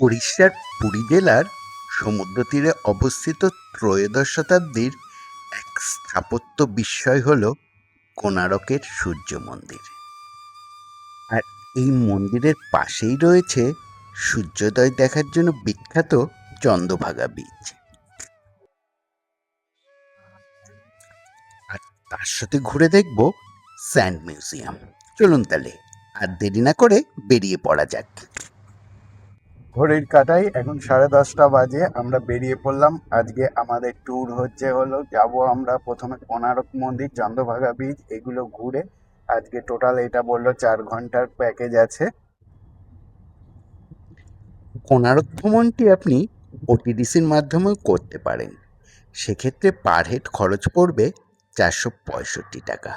উড়িষ্যার পুরী জেলার সমুদ্র তীরে অবস্থিত ত্রয়োদশ শতাব্দীর এক স্থাপত্য বিস্ময় হল কোণারকের সূর্য মন্দির। আর এই মন্দিরের পাশেই রয়েছে সূর্যোদয় দেখার জন্য বিখ্যাত চন্দ্রভাগা বিচ। আর তার সাথে ঘুরে দেখব স্যান্ড মিউজিয়াম। চলুন তাহলে আর দেরি না করে বেরিয়ে পড়া যাক। ঘড়ির কাঁটায় এখন 10:30 বাজে। আমরা বেরিয়ে পড়লাম। আজকে আমাদের ট্যুর যাব আমরা প্রথমে কোণারক মন্দির, চন্দ্রভাগা বিচ, এগুলো ঘুরে। আজকে টোটাল এটা বললো 4 ঘন্টার প্যাকেজ আছে। কোণারক ভ্রমণটি আপনি ওটিডিসির মাধ্যমেও করতে পারেন। সেক্ষেত্রে পার হেড খরচ পড়বে 465 টাকা।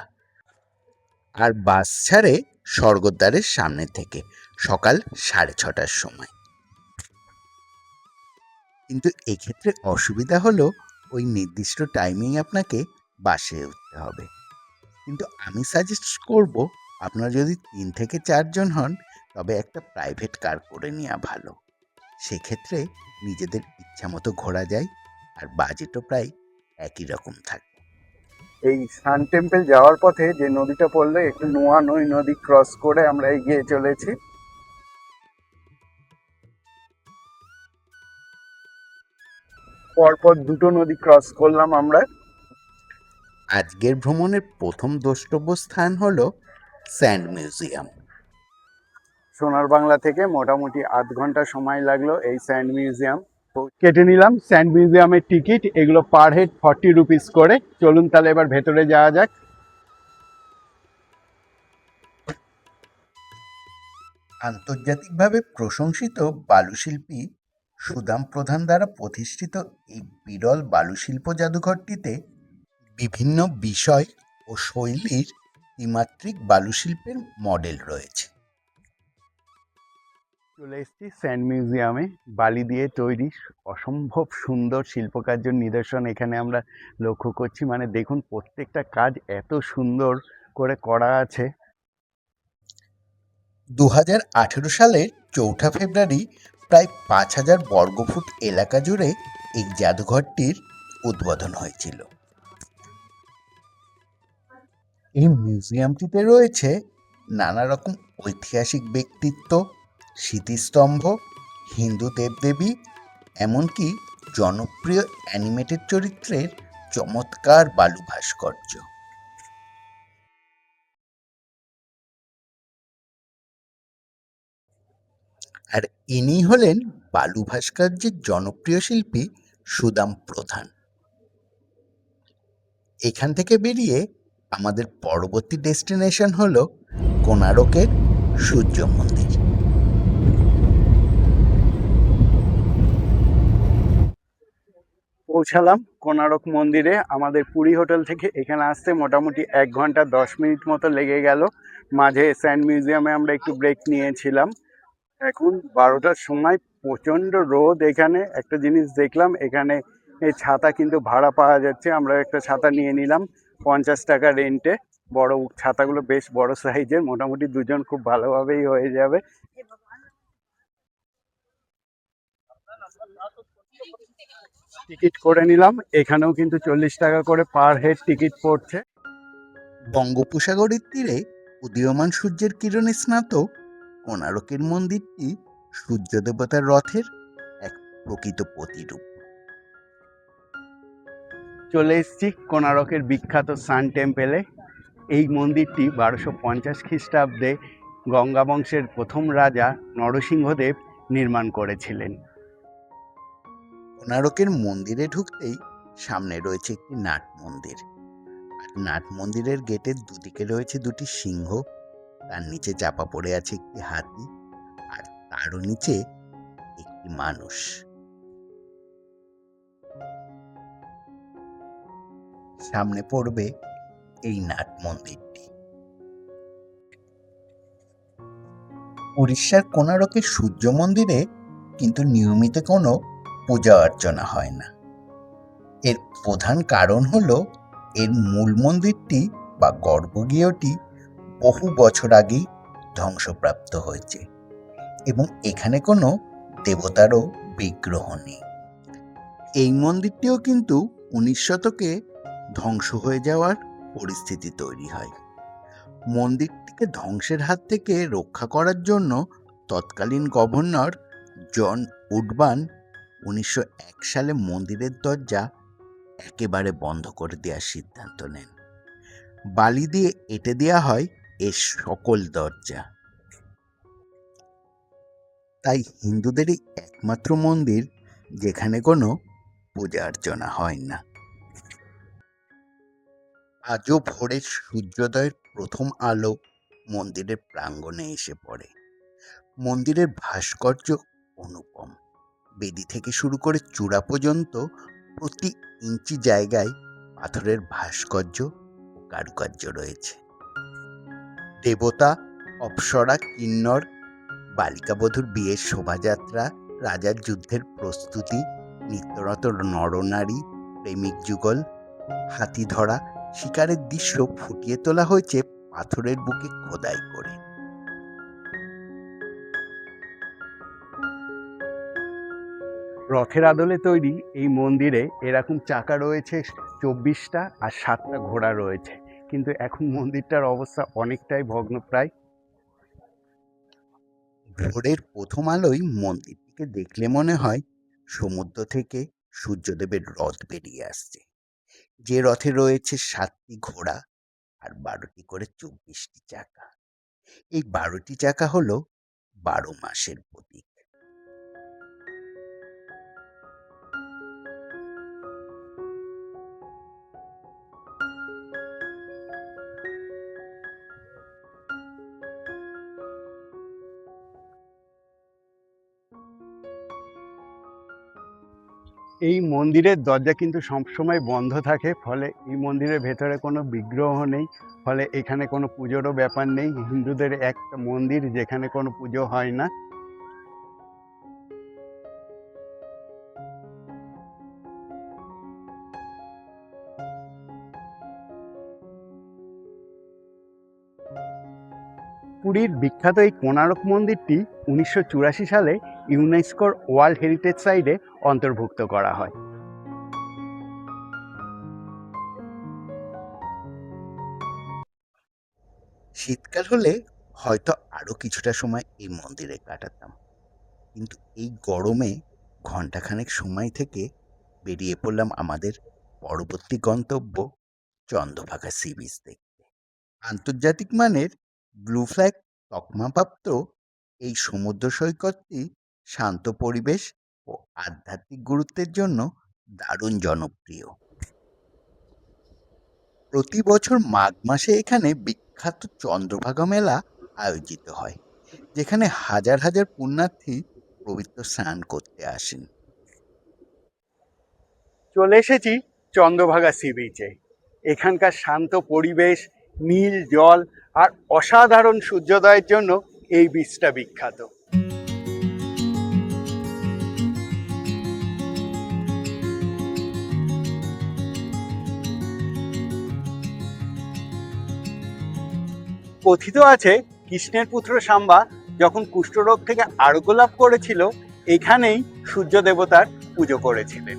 আর বাস ছাড়ে স্বর্গদ্বারের সামনে থেকে সকাল 6:30টার সময়। কিন্তু এক্ষেত্রে অসুবিধা হলো ওই নির্দিষ্ট টাইমেই আপনাকে বাসে উঠতে হবে। কিন্তু আমি সাজেস্ট করব, আপনারা যদি 3 থেকে 4 জন হন তবে একটা প্রাইভেট কার করে নেওয়া ভালো। সেক্ষেত্রে নিজেদের ইচ্ছা মতো ঘোরা যায় আর বাজেটও প্রায় একই রকম থাকে। এই সান টেম্পল যাওয়ার পথে যে নদীটা পড়লো, একটু নোয়া নদী ক্রস করে আমরা এগিয়ে চলেছি। পরপর দুটো নদী ক্রস করলাম আমরা। আজকের ভ্রমণের প্রথম দ্রষ্টব্য স্থান হলো স্যান্ড মিউজিয়াম। সোনার বাংলা থেকে মোটামুটি 8 ঘন্টা সময় লাগলো এই স্যান্ড মিউজিয়াম। কেটে নিলাম স্যান্ড মিউজিয়ামের টিকিট। এগুলো পার হেড 40 রুপিস করে। চলুন তাহলে এবার ভেতরে যাওয়া যাক। আন্তর্জাতিকভাবে প্রশংসিত বালুশিল্পী সুদাম প্রধান দ্বারা প্রতিষ্ঠিত এই বিরল বালুশিল্প জাদুঘরটিতে বিভিন্ন বিষয় ও শৈলীর ত্রিমাত্রিক বালুশিল্পের মডেল রয়েছে। চলে এসেছি স্যান্ড মিউজিয়ামে। বালি দিয়ে তৈরি অসম্ভব সুন্দর শিল্পকার্যের নিদর্শন এখানে আমরা লক্ষ্য করছি। মানে দেখুন, প্রত্যেকটা কাজ এত সুন্দর করে করা আছে। 2018 সালের 4 ফেব্রুয়ারি প্রায় 5,000 বর্গফুট এলাকা জুড়ে এই জাদুঘরটির উদ্বোধন হয়েছিল। এই মিউজিয়ামটিতে রয়েছে নানা রকম ঐতিহাসিক ব্যক্তিত্ব, স্মৃতিস্তম্ভ, হিন্দু দেবদেবী, এমনকি জনপ্রিয় অ্যানিমেটেড চরিত্রের চমৎকার বালু ভাস্কর্য। আর ইনি হলেন বালু ভাস্কর্যের জনপ্রিয় শিল্পী সুদাম প্রধান। এখান থেকে বেরিয়ে আমাদের পরবর্তী ডেস্টিনেশন হলো কোণারকের সূর্য মন্দির। পৌঁছালাম কোণারক মন্দিরে। আমাদের পুরী হোটেল থেকে এখানে আসতে মোটামুটি 1 ঘন্টা 10 মিনিট মতো লেগে গেল। মাঝে স্যান্ড মিউজিয়ামে আমরা একটু ব্রেক নিয়েছিলাম। এখন 12টার সময়, প্রচণ্ড রোদ। এখানে একটা জিনিস দেখলাম, এখানে এই ছাতা কিন্তু ভাড়া পাওয়া যাচ্ছে। আমরা একটা ছাতা নিয়ে নিলাম 50 টাকা রেন্টে। বড় ছাতাগুলো বেশ বড় সাইজের, মোটামুটি 2 জন খুব ভালোভাবেই হয়ে যাবে। টিকিট করে নিলাম। এখানেও কিন্তু 40 টাকা করে পার হেড টিকিট পড়ছে। বঙ্গোপসাগরের তীরে উদীয়মান সূর্যের কিরণে স্নাত কোণারকের মন্দিরটি সূর্য দেবতার রথের এক প্রকৃত প্রতিরূপ। চলে এসেছি কোণারকের বিখ্যাত সান টেম্পেলে। এই মন্দিরটি 1250 খ্রিস্টাব্দে গঙ্গা বংশের প্রথম রাজা নরসিংহদেব নির্মাণ করেছিলেন। কোণারকের মন্দিরে ঢুকতেই সামনে রয়েছে একটি নাট মন্দির। আর নাট মন্দিরের গেটের দুদিকে রয়েছে দুটি সিংহ, তার নিচে চাপা পড়ে আছে একটি হাতি, আর তারও নিচে একটি মানুষ। সামনে পড়বে এই নাট মন্দিরটি। উড়িষ্যার কোণারকের সূর্য মন্দিরে কিন্তু নিয়মিত কোনো পূজা অর্চনা হয় না। এর প্রধান কারণ হলো এর মূল মন্দিরটি বা গর্ভগৃহটি বহু বছর আগেই ধ্বংসপ্রাপ্ত হয়েছে এবং এখানে কোনো দেবতারও বিগ্রহ নেই। এই মন্দিরটিও কিন্তু 19 শতকে ধ্বংস হয়ে যাওয়ার পরিস্থিতি তৈরি হয়। মন্দিরটিকে ধ্বংসের হাত থেকে রক্ষা করার জন্য তৎকালীন গভর্নর জন উডবার্ন 1901 সালে মন্দিরের দরজা একেবারে বন্ধ করে দেওয়ার সিদ্ধান্ত নেন। বালি দিয়ে এঁটে দেওয়া হয় এর সকল দরজা। তাই হিন্দুদেরই একমাত্র মন্দির যেখানে কোনো পূজা অর্চনা হয় না। আজও ভোরের সূর্যোদয়ের প্রথম আলো মন্দিরের প্রাঙ্গণে এসে পড়ে। মন্দিরের ভাস্কর্য অনুপম। বেদি থেকে শুরু করে চূড়া পর্যন্ত প্রতি ইঞ্চি জায়গায় পাথরের ভাস্কর্য ও কারুকার্য রয়েছে। দেবতা, অপ্সরা, কিন্নর, বালিকাবধূর বিয়ের শোভাযাত্রা, রাজার যুদ্ধের প্রস্তুতি, নিত্যরত নরনারী, প্রেমিক যুগল, হাতি ধরা, শিকারের দৃশ্য ফুটিয়ে তোলা হয়েছে পাথরের বুকে খোদাই করে। রথের আদলে তৈরি এই মন্দিরে এরকম চাকা রয়েছে 24টা আর 7টা ঘোড়া রয়েছে, কিন্তু এখন মন্দিরটার অবস্থা অনেকটাই ভগ্নপ্রায়। ভোরের প্রথম আলোয় মন্দিরটিকে দেখলে মনে হয় সমুদ্র থেকে সূর্যদেবের রথ বেরিয়ে আসছে। যে রথে রয়েছে 7টি ঘোড়া আর 12টি করে 24টি চাকা। এই 12টি চাকা হলো 12 মাসের প্রতীক। এই মন্দিরের দরজা কিন্তু সবসময় বন্ধ থাকে, ফলে এই মন্দিরের ভেতরে কোনো বিগ্রহ নেই, ফলে এখানে কোনো পুজোরও ব্যাপার নেই। হিন্দুদের একটা মন্দির যেখানে কোনো পুজো হয় না। পুরীর বিখ্যাত এই কোণারক মন্দিরটি 1984 সালে ইউনেস্কোর ওয়ার্ল্ড হেরিটেজ সাইটে অন্তর্ভুক্ত করা হয়। শীতকাল হলে হয়তো আরো কিছুটা সময় এই মন্দিরে কাটাতাম, কিন্তু এই গরমে ঘন্টাখানেক সময় থেকে বেরিয়ে পড়লাম আমাদের পরবর্তী গন্তব্য চন্দ্রভাগা সি বিচ দেখতে। আন্তর্জাতিক মানের ব্লু ফ্ল্যাগ তকমাপ্রাপ্ত এই সমুদ্র সৈকতটি শান্ত পরিবেশ ও আধ্যাত্মিক গুরুত্বের জন্য দারুণ জনপ্রিয়। প্রতি বছর মাঘ মাসে এখানে বিখ্যাত চন্দ্রভাগা মেলা আয়োজিত হয়, যেখানে হাজার হাজার পুণ্যার্থী পবিত্র স্নান করতে আসেন। চলে এসেছি চন্দ্রভাগা সি বিচে। এখানকার শান্ত পরিবেশ, নীল জল আর অসাধারণ সূর্যোদয়ের জন্য এই বিচটা বিখ্যাত। কথিত আছে কৃষ্ণের পুত্র সাম্বা যখন কুষ্ঠরোগ থেকে আরোগ্য লাভ করেছিল, এখানেই সূর্য দেবতার পুজো করেছিলেন।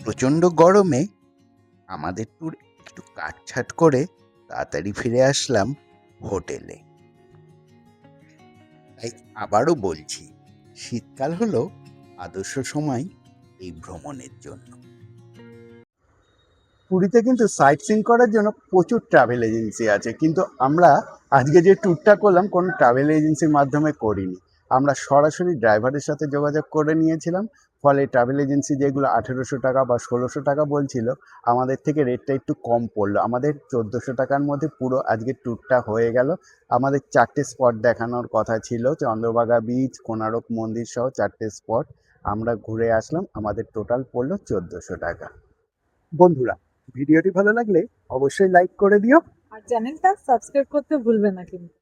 প্রচণ্ড গরমে আমাদের ট্যুর একটু কাটছাট করে তাড়াতাড়ি ফিরে আসলাম হোটেলে। তাই আবারও বলছি, শীতকাল হলো আদর্শ সময় এই ভ্রমণের জন্য। পুরীতে কিন্তু সাইট সিইং করার জন্য প্রচুর ট্রাভেল এজেন্সি আছে, কিন্তু আমরা আজকে যে ট্যুরটা করলাম কোনো ট্রাভেল এজেন্সির মাধ্যমে করিনি। আমরা সরাসরি ড্রাইভারের সাথে যোগাযোগ করে নিয়েছিলাম, ফলে ট্রাভেল এজেন্সি যেগুলো 1800 টাকা বা 1600 টাকা বলছিল, আমাদের থেকে রেটটা একটু কম পড়লো। আমাদের 1400 টাকার মধ্যে পুরো আজকের ট্যুরটা হয়ে গেল। আমাদের 4টে স্পট দেখানোর কথা ছিল, চন্দ্রভাগা বিচ, কোণারক মন্দির সহ 4টে স্পট আমরা ঘুরে আসলাম। আমাদের টোটাল পড়লো 1400 টাকা। বন্ধুরা, ভিডিওটি ভালো লাগলে অবশ্যই লাইক করে দিও আর চ্যানেলটা সাবস্ক্রাইব করতে ভুলবে না কিন্তু।